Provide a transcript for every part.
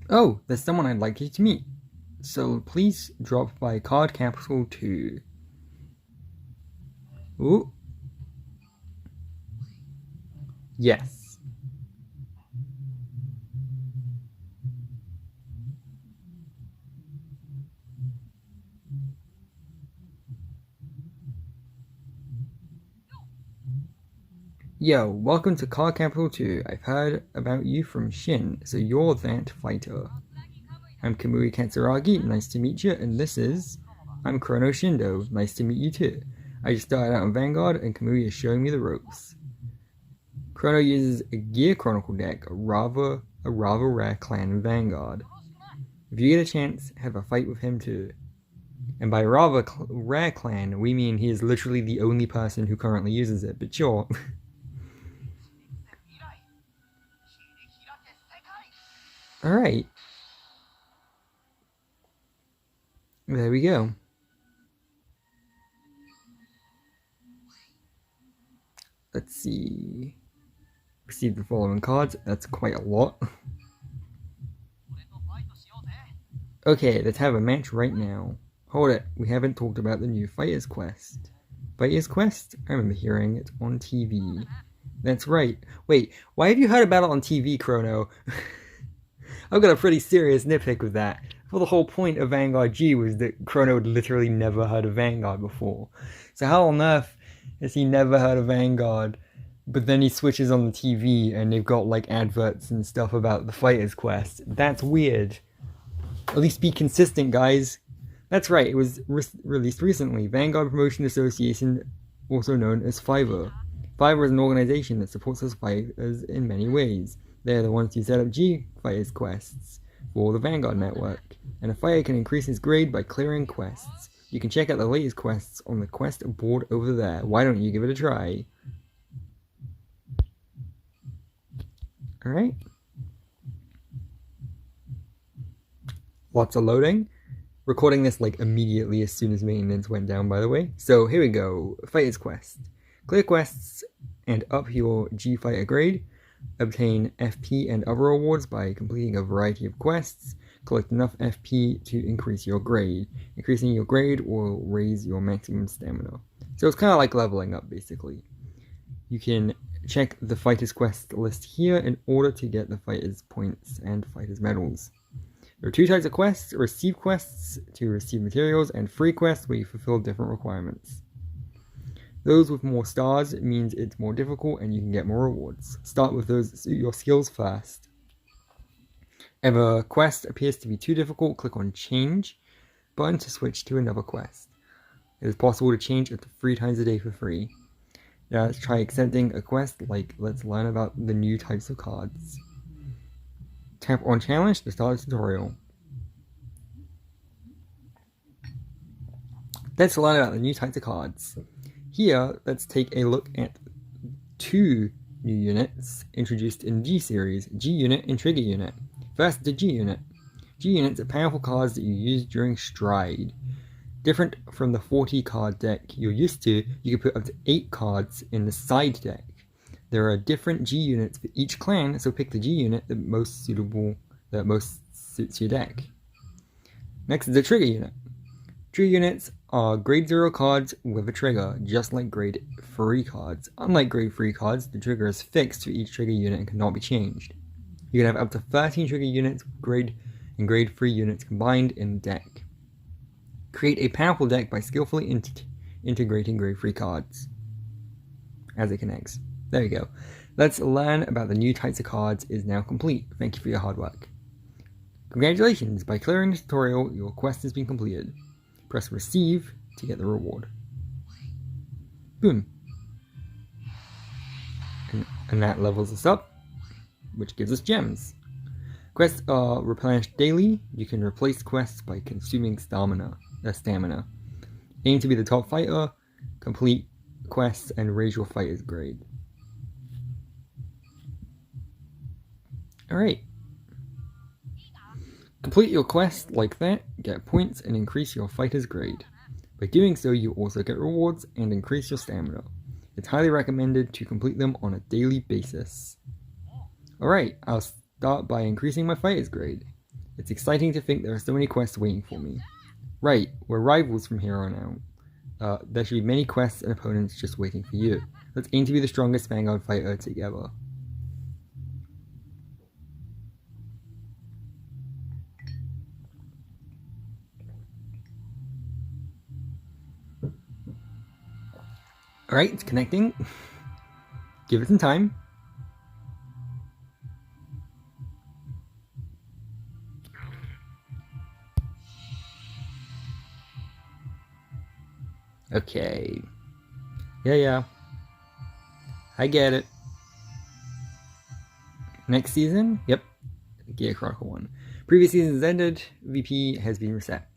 Oh, there's someone I'd like you to meet. So please drop by card capital 2. Ooh. Yes. Yo, welcome to Card Capital 2. I've heard about you from Shin, so you're that fighter. I'm Kamui Katsuragi, nice to meet you, and I'm Chrono Shindou, nice to meet you too. I just started out in Vanguard, and Kamui is showing me the ropes. Chrono uses a Gear Chronicle deck, a rather rare clan in Vanguard. If you get a chance, have a fight with him too. And by rather rare clan, we mean he is literally the only person who currently uses it, but sure. Alright. There we go. Let's see. Receive the following cards. That's quite a lot. Okay, let's have a match right now. Hold it, we haven't talked about the new Fighters Quest. Fighters Quest? I remember hearing it on TV. That's right. Wait, why have you heard about it on TV, Chrono? I've got a pretty serious nitpick with that. Well, the whole point of Vanguard G was that Chrono had literally never heard of Vanguard before. So how on earth has he never heard of Vanguard, but then he switches on the TV and they've got like adverts and stuff about the Fighters Quest? That's weird. At least be consistent, guys. That's right, it was released recently. Vanguard Promotion Association, also known as Fiverr. Fiverr is an organization that supports us fighters in many ways. They're the ones who set up G Fighters quests for the Vanguard network, and a fighter can increase his grade by clearing quests. You can check out the latest quests on the quest board over there. Why don't you give it a try? Alright. Lots of loading. Recording this like immediately as soon as maintenance went down, by the way. So here we go. Fighters Quest. Clear quests and up your G Fighter grade. Obtain FP and other rewards by completing a variety of quests. Collect enough FP to increase your grade. Increasing your grade will raise your maximum stamina. So it's kind of like leveling up, basically. You can check the Fighters Quest list here in order to get the Fighters points and Fighters medals. There are two types of quests: receive quests to receive materials, and free quests where you fulfill different requirements. Those with more stars means it's more difficult and you can get more rewards. Start with those that suit your skills first. If a quest appears to be too difficult, click on Change button to switch to another quest. It is possible to change up to 3 times a day for free. Now let's try accepting a quest like let's learn about the new types of cards. Tap on Challenge to start the tutorial. Let's learn about the new types of cards. Here, let's take a look at 2 new units introduced in G series, G Unit and Trigger Unit. First, the G Unit. G Units are powerful cards that you use during Stride. Different from the 40 card deck you're used to, you can put up to 8 cards in the side deck. There are different G Units for each clan, so pick the G Unit that most suits your deck. Next is the Trigger Unit. Trigger Units are grade 0 cards with a trigger, just like grade 3 cards. Unlike grade 3 cards, the trigger is fixed for each trigger unit and cannot be changed. You can have up to 13 trigger units grade 3 units combined in the deck. Create a powerful deck by skillfully integrating grade 3 cards as it connects. There you go. Let's learn about the new types of cards is now complete. Thank you for your hard work. Congratulations! By clearing the tutorial, your quest has been completed. Press Receive to get the reward. Boom. And that levels us up, which gives us gems. Quests are replenished daily. You can replace quests by consuming stamina. Aim to be the top fighter, complete quests, and raise your fighter's grade. Alright. Complete your quest like that, get points, and increase your fighter's grade. By doing so, you also get rewards and increase your stamina. It's highly recommended to complete them on a daily basis. Alright, I'll start by increasing my fighter's grade. It's exciting to think there are so many quests waiting for me. Right, we're rivals from here on out. There should be many quests and opponents just waiting for you. Let's aim to be the strongest Vanguard fighter together. Alright, it's connecting. Give it some time. Okay. Yeah. I get it. Next season? Yep. Gear Chronicle 1. Previous season's ended. VP has been reset.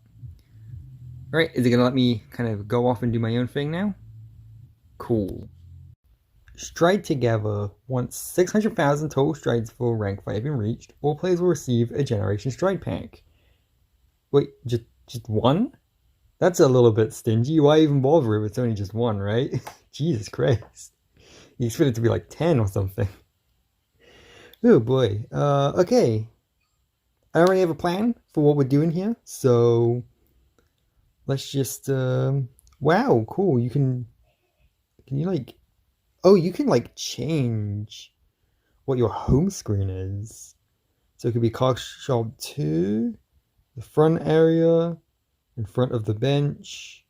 Alright, is it gonna let me kind of go off and do my own thing now? Cool. Stride together. Once 600,000 total strides for rank 5 have been reached, all players will receive a Generation Stride pack. Wait, just one? That's a little bit stingy. Why even bother if it's only just one, right? Jesus Christ. You expect it to be like 10 or something. Oh boy. Okay. I already have a plan for what we're doing here, so let's just wow, cool. You can you like you can like change what your home screen is. So it could be Card Shop 2, the front area, in front of the bench,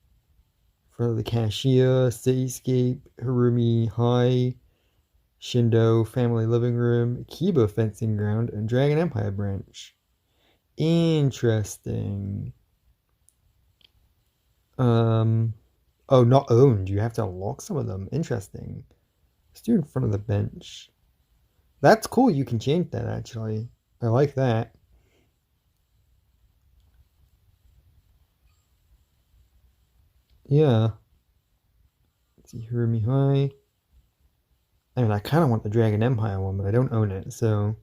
in front of the cashier, cityscape, Harumi High, Shindou Family Living Room, Kiba Fencing Ground, and Dragon Empire Branch. Interesting. Oh, not owned. You have to unlock some of them. Interesting. Let's do in front of the bench. That's cool. You can change that, actually. I like that. Yeah. Let's see, Harumi High. I mean, I kind of want the Dragon Empire one, but I don't own it, so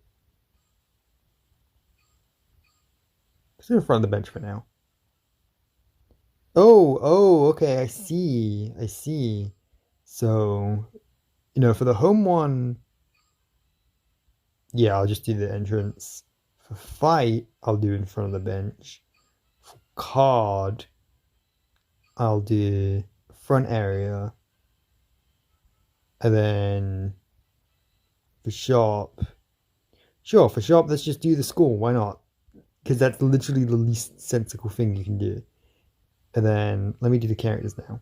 let's do in front of the bench for now. Oh, okay, I see. So, for the home one, yeah, I'll just do the entrance. For fight, I'll do in front of the bench. For card, I'll do front area. And then for shop, sure, for shop, let's just do the school. Why not? Because that's literally the least sensible thing you can do. And then let me do the characters now.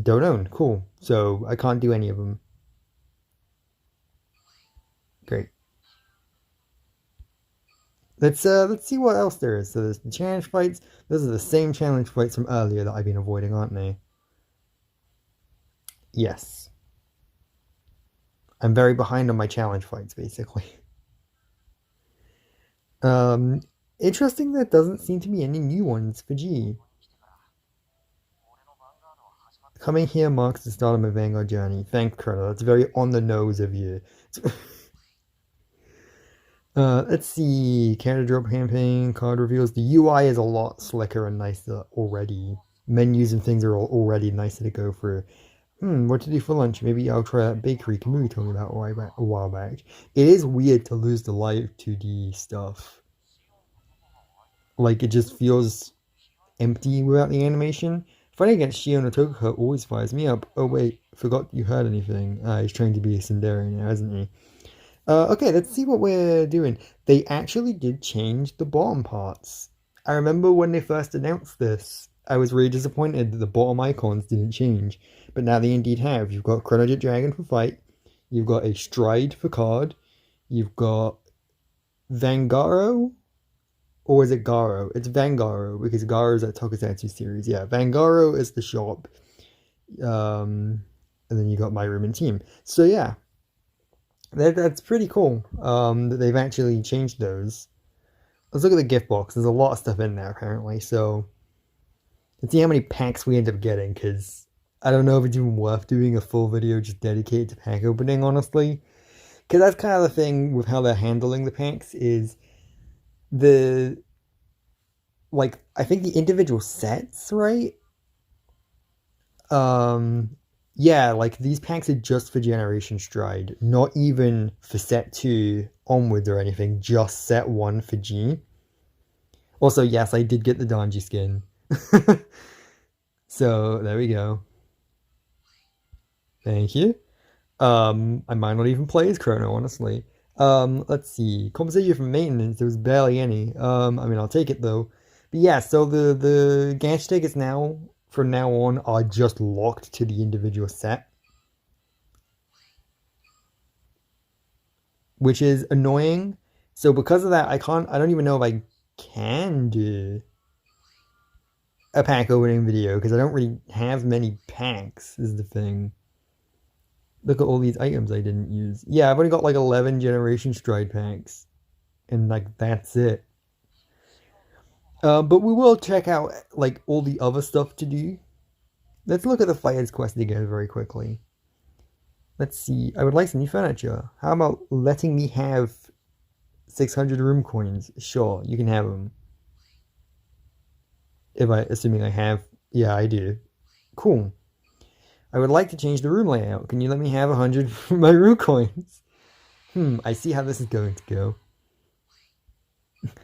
Don't own, cool. So I can't do any of them. Great. Let's see what else there is. So there's the challenge fights. Those are the same challenge fights from earlier that I've been avoiding, aren't they? Yes. I'm very behind on my challenge fights, basically. Interesting there doesn't seem to be any new ones for G. Coming here marks the start of my Vanguard journey. Thanks, Chrono. That's very on the nose of you. Let's see. Character drop campaign, card reveals. The UI is a lot slicker and nicer already. Menus and things are already nicer to go through. What to do for lunch? Maybe I'll try that bakery Kamui told me about a while back. It is weird to lose the live 2D stuff. Like, it just feels empty without the animation. Fighting against Shion or Tokoha always fires me up. Oh wait, forgot you heard anything. He's trying to be a tsundere now, isn't he? Okay, let's see what we're doing. They actually did change the bottom parts. I remember when they first announced this, I was really disappointed that the bottom icons didn't change. But now they indeed have. You've got Chronojet Dragon for fight. You've got a Stride for card. You've got Vangaro. Or is it Garo? It's Vangaro, because Garo is a Tokusatsu series. Yeah, Vangaro is the shop. And then you got My Room and Team. So yeah, that's pretty cool that they've actually changed those. Let's look at the gift box. There's a lot of stuff in there, apparently. So let's see how many packs we end up getting, because I don't know if it's even worth doing a full video just dedicated to pack opening, honestly. Because that's kind of the thing with how they're handling the packs is I think the individual sets, right? Yeah, like these packs are just for Generation Stride, not even for set 2 onwards or anything, just set 1 for G. Also, yes, I did get the Donji skin. So, there we go. Thank you. I might not even play as Chrono, honestly. Let's see. Compensation for maintenance, there was barely any. I mean, I'll take it though. But yeah, so the Gansh tickets now, from now on, are just locked to the individual set. Which is annoying. So because of that, I don't even know if I can do a pack opening video, because I don't really have many packs, is the thing. Look at all these items I didn't use. Yeah, I've only got like 11 Generation Stride packs. And like, that's it. But we will check out like all the other stuff to do. Let's look at the Fighter's Quest again very quickly. Let's see. I would like some new furniture. How about letting me have 600 room coins? Sure, you can have them. Assuming I have. Yeah, I do. Cool. I would like to change the room layout. Can you let me have 100 of my room coins? I see how this is going to go.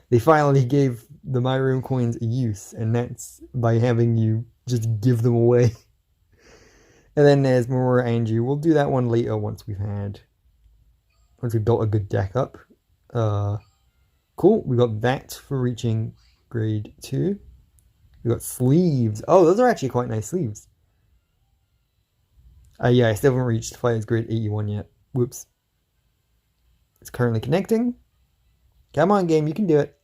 They finally gave the My Room coins a use, and that's by having you just give them away. And then there's mamoru anjou. We'll do that one later once we've built a good deck up. Cool. We got that for reaching grade 2. We got sleeves. Oh, those are actually quite nice sleeves. Yeah, I still haven't reached Fighter's grade 81 yet. Whoops. It's currently connecting. Come on, game, you can do it.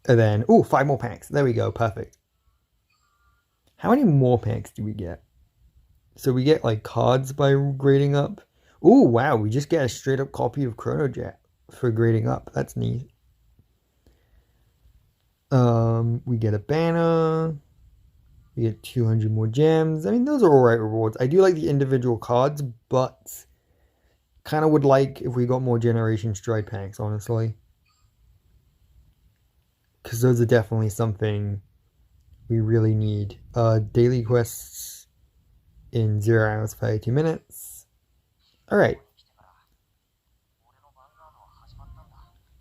And then, 5 more packs. There we go, perfect. How many more packs do we get? So we get like cards by grading up. Oh, wow, we just get a straight up copy of Chronojet for grading up. That's neat. We get a banner. We get 200 more gems. I mean, those are alright rewards. I do like the individual cards, but kind of would like if we got more Generation Stride packs, honestly. Because those are definitely something we really need. Daily quests in 0 hours, 32 minutes. Alright.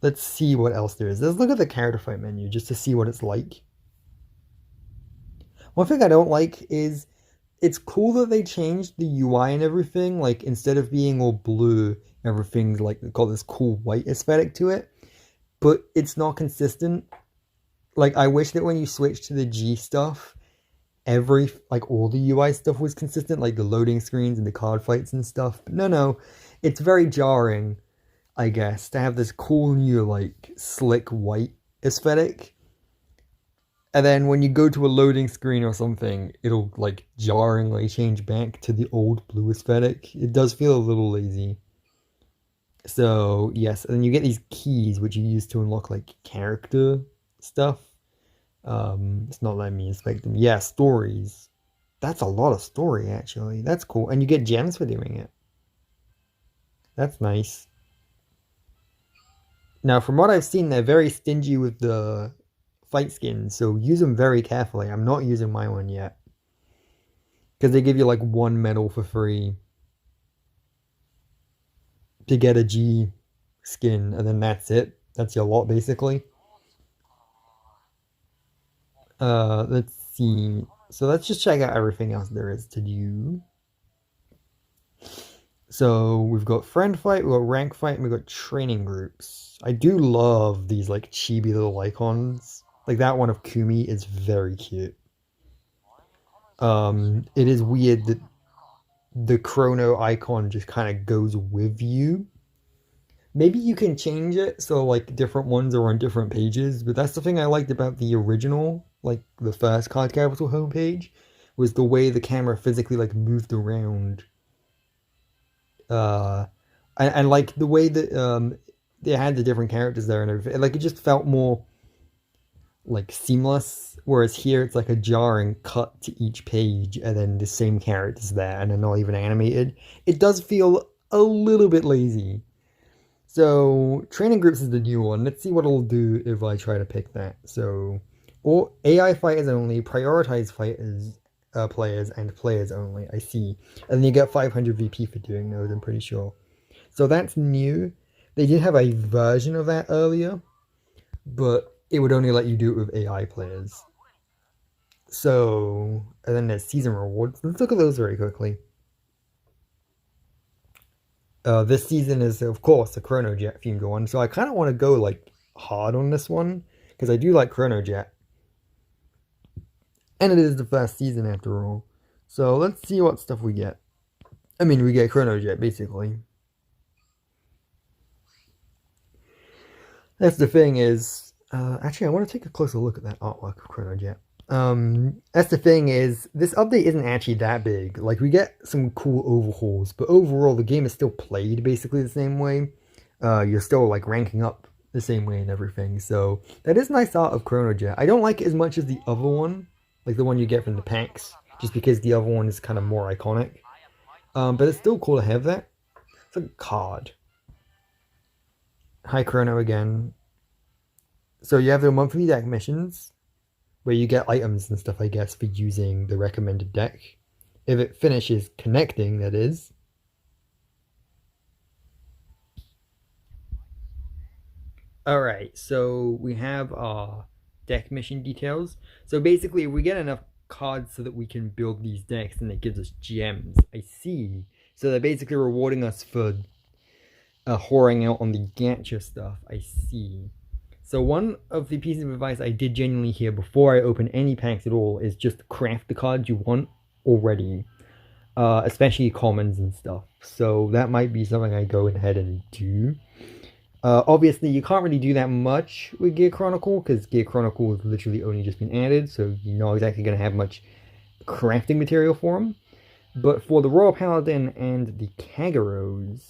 Let's see what else there is. Let's look at the Cardfight menu just to see what it's like. One thing I don't like is it's cool that they changed the UI and everything. Like, instead of being all blue, everything's like got this cool white aesthetic to it. But it's not consistent. Like, I wish that when you switch to the G stuff, all the UI stuff was consistent, like the loading screens and the card fights and stuff. But no, it's very jarring, I guess, to have this cool new, like, slick white aesthetic. And then when you go to a loading screen or something, it'll, like, jarringly change back to the old blue aesthetic. It does feel a little lazy. So, yes, and then you get these keys, which you use to unlock, like, character stuff. It's not letting me inspect them. Yeah, stories. That's a lot of story, actually. That's cool. And you get gems for doing it. That's nice. Now, from what I've seen, they're very stingy with the fight skins, so use them very carefully. I'm not using my one yet. Because they give you, like, 1 medal for free to get a G skin, and then that's it. That's your lot, basically. Let's see. So let's just check out everything else there is to do. So we've got friend fight, we've got rank fight, and we've got training groups. I do love these like chibi little icons. Like that one of Kumi is very cute. It is weird that the chrono icon just kind of goes with you. Maybe you can change it so like different ones are on different pages, but that's the thing I liked about the original, like the first Card Capital homepage, was the way the camera physically like moved around. And like the way that they had the different characters there and everything, like it just felt more like seamless, whereas here it's like a jarring cut to each page and then the same characters there and they're not even animated. It does feel a little bit lazy. So training groups is the new one. Let's see what it'll do if I try to pick that. So, or AI fighters only, prioritize fighters, players, and players only. I see. And then you get 500 VP for doing those, I'm pretty sure. So that's new. They did have a version of that earlier, but it would only let you do it with AI players. So, and then there's season rewards. Let's look at those very quickly. This season is, of course, a Chronojet themed one, so I kind of want to go like hard on this one because I do like Chronojet, and it is the first season after all. So let's see what stuff we get. I mean, we get Chronojet basically. That's the thing is, actually, I want to take a closer look at that artwork of Chronojet. That's the thing is, this update isn't actually that big. Like, we get some cool overhauls, but overall, the game is still played basically the same way. You're still, like, ranking up the same way and everything, so that is nice art of Chronojet. I don't like it as much as the other one, like the one you get from the packs, just because the other one is kind of more iconic. But it's still cool to have that. It's like a card. Hi Chrono again. So you have the monthly deck missions, where you get items and stuff, I guess, for using the recommended deck. If it finishes connecting, that is. Alright, so we have our deck mission details. So basically, if we get enough cards so that we can build these decks, then it gives us gems. I see. So they're basically rewarding us for whoring out on the gacha stuff. I see. So one of the pieces of advice I did genuinely hear before I open any packs at all is just craft the cards you want already. Especially commons and stuff. So that might be something I go ahead and do. Obviously, you can't really do that much with Gear Chronicle, because Gear Chronicle has literally only just been added, so you're not exactly going to have much crafting material for them. But for the Royal Paladin and the Kagurus,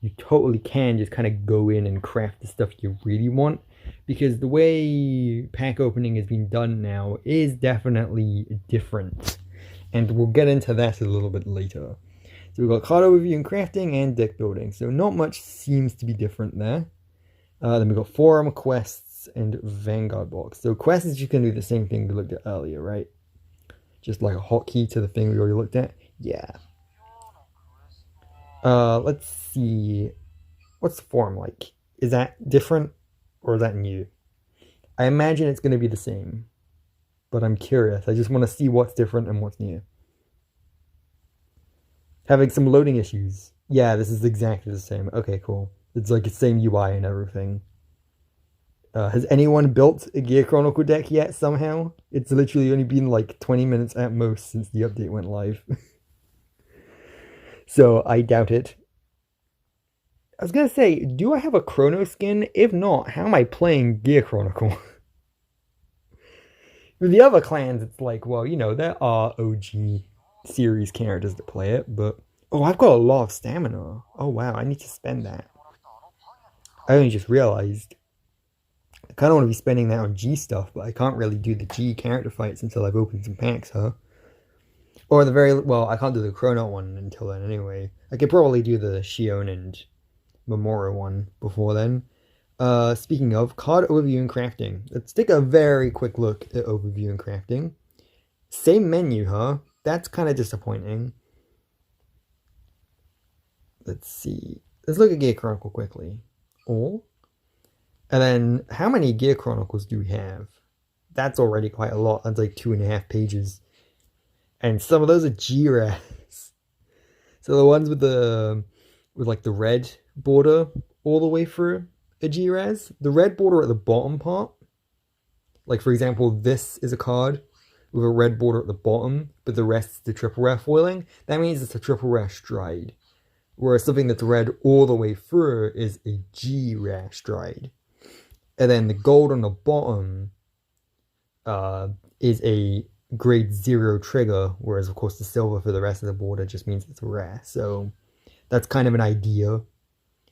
you totally can just kind of go in and craft the stuff you really want, because the way pack opening has been done now is definitely different. And we'll get into that a little bit later. So we've got card overview and crafting and deck building. So not much seems to be different there. Then we've got forum, quests, and Vanguard box. So quests is just going to do the same thing we looked at earlier, right? Just like a hotkey to the thing we already looked at. Yeah. Let's see. What's the forum like? Is that different or is that new? I imagine it's going to be the same. But I'm curious. I just want to see what's different and what's new. Having some loading issues. Yeah, this is exactly the same. Okay, cool. It's like the same UI and everything. Has anyone built a Gear Chronicle deck yet somehow? It's literally only been like 20 minutes at most since the update went live. So I doubt it. I was going to say, do I have a Chrono skin? If not, how am I playing Gear Chronicle? With the other clans, it's like, well, you know, there are OG series characters to play it, but oh, I've got a lot of stamina. Oh wow, I need to spend that. I only just realized I kind of want to be spending that on G stuff, but I can't really do the G character fights until I've opened some packs, huh? Or the very, well, I can't do the Chrono one until then anyway. I could probably do the Shion and Mamoru one before then. Speaking of, card overview and crafting. Let's take a very quick look at overview and crafting. Same menu, huh? That's kind of disappointing. Let's see. Let's look at Gear Chronicle quickly. All. And then, how many Gear Chronicles do we have? That's already quite a lot. That's like 2.5 pages. And some of those are G-Res. So the ones with like the red border all the way through a G-Res. The red border at the bottom part. Like, for example, this is a card with a red border at the bottom, but the rest is the triple rare foiling. That means it's a triple rare stride. Whereas something that's red all the way through is a G rare stride. And then the gold on the bottom is a grade 0 trigger, whereas of course the silver for the rest of the border just means it's rare. So that's kind of an idea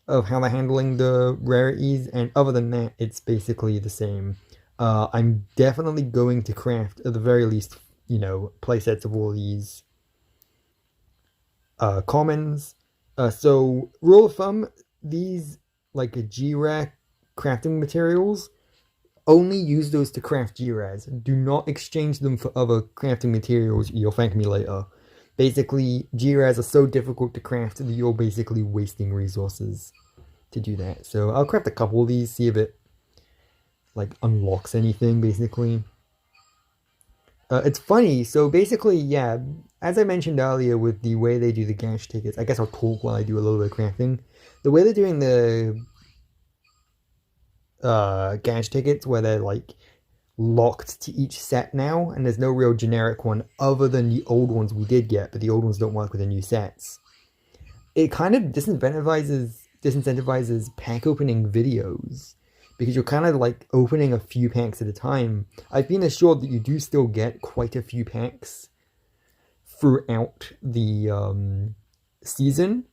of how they're handling the rarities, and other than that, it's basically the same. I'm definitely going to craft, at the very least, you know, playsets of all these commons. So, rule of thumb, these, like, G-Rare crafting materials, only use those to craft G-Rares. Do not exchange them for other crafting materials. You'll thank me later. Basically, G-Res are so difficult to craft that you're basically wasting resources to do that. So I'll craft a couple of these, see if it like unlocks anything, basically. It's funny, so basically, yeah, as I mentioned earlier with the way they do the gash tickets, I guess I'll talk while I do a little bit of crafting. The way they're doing the gash tickets, where they're like locked to each set now, and there's no real generic one other than the old ones we did get, but the old ones don't work with the new sets. It kind of disincentivizes pack opening videos, because you're kind of like opening a few packs at a time. I've been assured that you do still get quite a few packs throughout the season,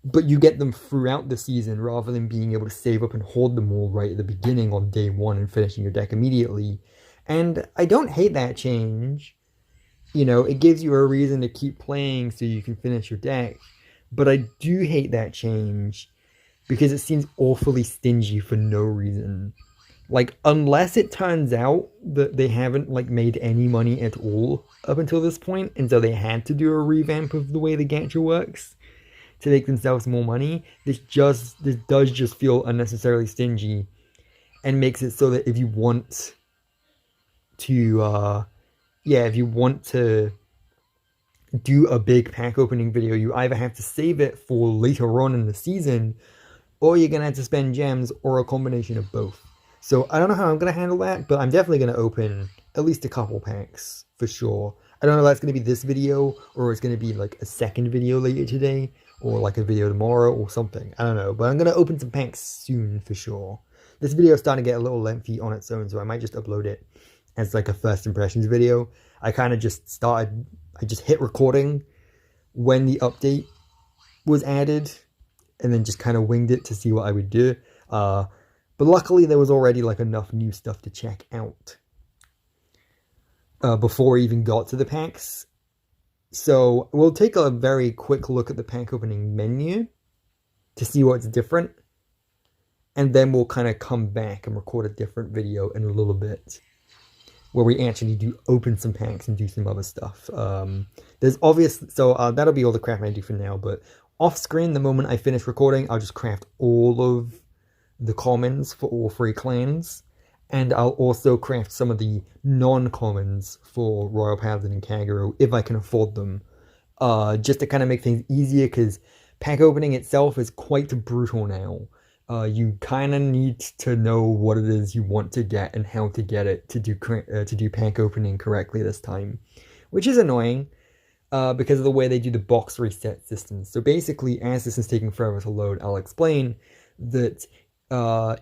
but you get them throughout the season rather than being able to save up and hoard them all right at the beginning on day one and finishing your deck immediately. And I don't hate that change. You know, it gives you a reason to keep playing so you can finish your deck. But I do hate that change because it seems awfully stingy for no reason. Like, unless it turns out that they haven't like made any money at all up until this point, and so they had to do a revamp of the way the gacha works to make themselves more money, this does just feel unnecessarily stingy, and makes it so that if you want to do a big pack opening video, you either have to save it for later on in the season, or you're gonna have to spend gems, or a combination of both. So I don't know how I'm gonna handle that, but I'm definitely gonna open at least a couple packs for sure. I don't know if that's gonna be this video, or it's gonna be like a second video later today, or like a video tomorrow or something. I don't know, but I'm going to open some packs soon for sure. This video is starting to get a little lengthy on its own, so I might just upload it as like a first impressions video. I just hit recording when the update was added, and then just kind of winged it to see what I would do. But luckily there was already like enough new stuff to check out before I even got to the packs. So we'll take a very quick look at the pack opening menu to see what's different, and then we'll kind of come back and record a different video in a little bit where we actually do open some packs and do some other stuff. That'll be all the crafting I do for now, but off screen, the moment I finish recording, I'll just craft all of the commons for all three clans. And I'll also craft some of the non-commons for Royal Paladin and Kagero if I can afford them. Just to kind of make things easier, because pack opening itself is quite brutal now. You kind of need to know what it is you want to get and how to get it to do pack opening correctly this time. Which is annoying, because of the way they do the box reset system. So basically, as this is taking forever to load, I'll explain that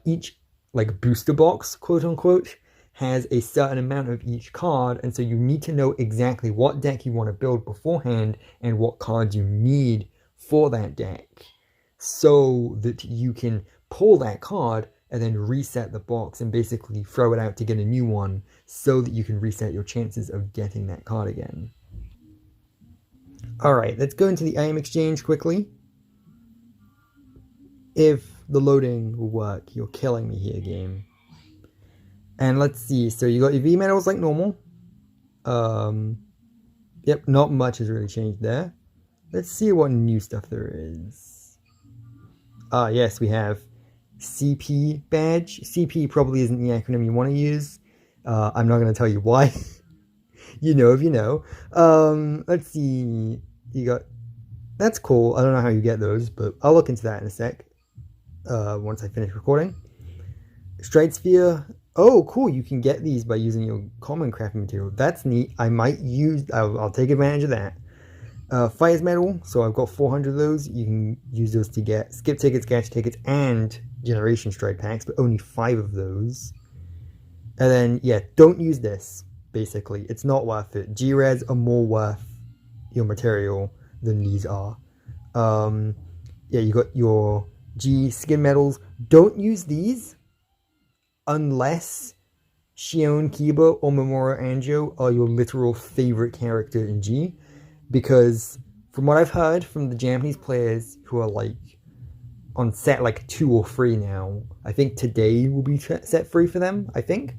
each like booster box, quote unquote, has a certain amount of each card, and so you need to know exactly what deck you want to build beforehand and what cards you need for that deck, so that you can pull that card and then reset the box and basically throw it out to get a new one, so that you can reset your chances of getting that card again. Alright, let's go into the item exchange quickly. If the loading will work. You're killing me here, game. And let's see. So you got your V medals like normal. Yep, not much has really changed there. Let's see what new stuff there is. Yes, we have CP badge. CP probably isn't the acronym you want to use. I'm not going to tell you why. You know if you know. Let's see. You got... That's cool. I don't know how you get those, but I'll look into that in a sec. Once I finish recording. Stride Sphere. Oh, cool. You can get these by using your common crafting material. That's neat. I'll take advantage of that. Fires Medal. So I've got 400 of those. You can use those to get skip tickets, gacha tickets, and generation stride packs, but only 5 of those. And then, yeah, don't use this, basically. It's not worth it. G-Res are more worth your material than these are. Yeah, you got your G skin medals. Don't use these unless Shion, Kiba, or Mamoru Anjou are your literal favorite character in G, because from what I've heard from the Japanese players who are like on set like 2 or 3 now, I think today will be set free for them, I think.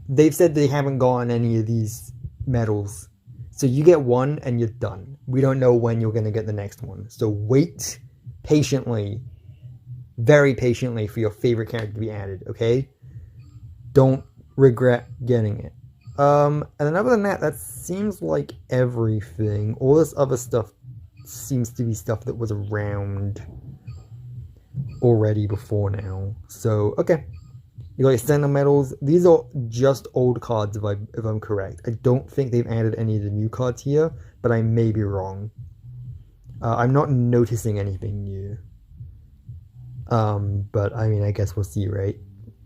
They've said they haven't gotten any of these medals So you get one and you're done. We don't know when you're going to get the next one. So wait patiently, very patiently, for your favorite character to be added, okay? Don't regret getting it. And then other than that, that seems like everything. All this other stuff seems to be stuff that was around already before now. So, okay. You got your standard medals. These are just old cards, if I'm correct. I don't think they've added any of the new cards here, but I may be wrong. I'm not noticing anything new. But I mean, I guess we'll see, right?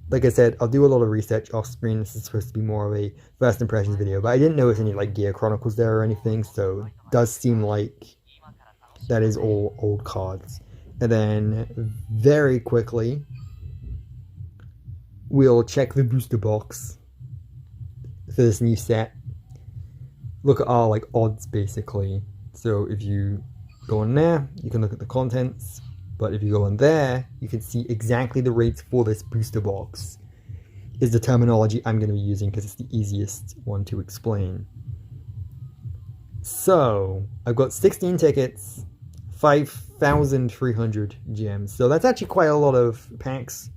Like I said, I'll do a lot of research off screen. This is supposed to be more of a first impressions video, but I didn't notice any like gear chronicles there or anything, so it does seem like that is all old cards. And then very quickly, we'll check the booster box for this new set. Look at our like odds basically. So if you go in there, you can look at the contents. But if you go in there, you can see exactly the rates for this booster box. Is the terminology I'm going to be using because it's the easiest one to explain. So I've got 16 tickets, 5,300 gems. So that's actually quite a lot of packs.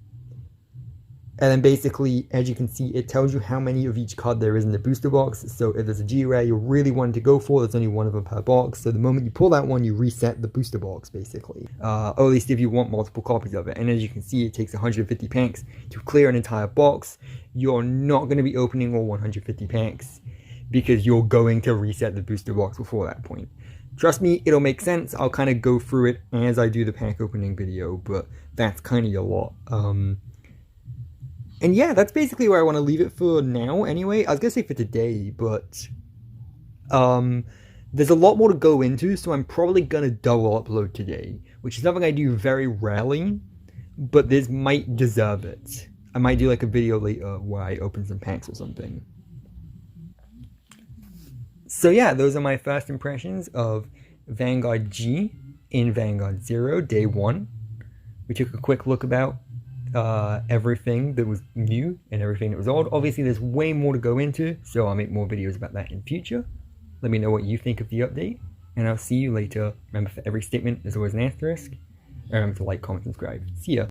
And then basically, as you can see, it tells you how many of each card there is in the booster box. So if there's a G-Rare you really wanted to go for, there's only one of them per box. So the moment you pull that one, you reset the booster box, basically. Or at least if you want multiple copies of it. And as you can see, it takes 150 packs to clear an entire box. You're not going to be opening all 150 packs because you're going to reset the booster box before that point. Trust me, it'll make sense. I'll kind of go through it as I do the pack opening video, but that's kind of a lot. And yeah, that's basically where I want to leave it for now anyway. I was going to say for today, but there's a lot more to go into, so I'm probably going to double upload today, which is something I do very rarely, but this might deserve it. I might do like a video later where I open some packs or something. So yeah, those are my first impressions of Vanguard G in Vanguard Zero, Day 1. We took a quick look about everything that was new and everything that was old. Obviously there's way more to go into, so I'll make more videos about that in future. Let me know what you think of the update, and I'll see you later. Remember, for every statement there's always an asterisk, and remember to like, comment, subscribe. See ya.